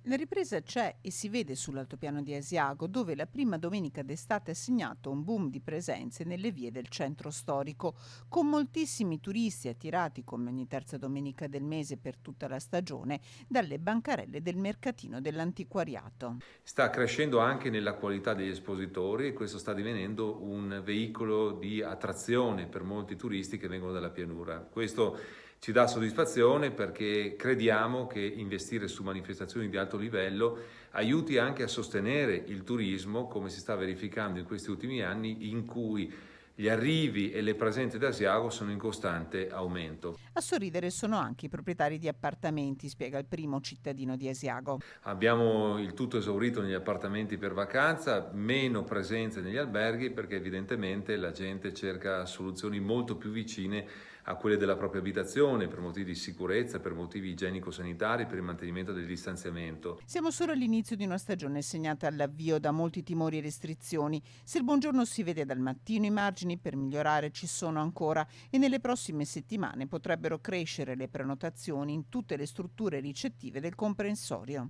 La ripresa c'è e si vede sull'altopiano di Asiago, dove la prima domenica d'estate ha segnato un boom di presenze nelle vie del centro storico, con moltissimi turisti attirati come ogni terza domenica del mese per tutta la stagione dalle bancarelle del mercatino dell'antiquariato. Sta crescendo anche nella qualità degli espositori e questo sta divenendo un veicolo di attrazione per molti turisti che vengono dalla pianura. Questo ci dà soddisfazione perché crediamo che investire su manifestazioni di alto livello aiuti anche a sostenere il turismo, come si sta verificando in questi ultimi anni, in cui gli arrivi e le presenze da Asiago sono in costante aumento. A sorridere sono anche i proprietari di appartamenti, spiega il primo cittadino di Asiago. Abbiamo il tutto esaurito negli appartamenti per vacanza, meno presenze negli alberghi perché evidentemente la gente cerca soluzioni molto più vicine a quelle della propria abitazione per motivi di sicurezza, per motivi igienico-sanitari, per il mantenimento del distanziamento. Siamo solo all'inizio di una stagione segnata all'avvio da molti timori e restrizioni. Se il buongiorno si vede dal mattino, i margini per migliorare ci sono ancora e nelle prossime settimane potrebbero crescere le prenotazioni in tutte le strutture ricettive del comprensorio.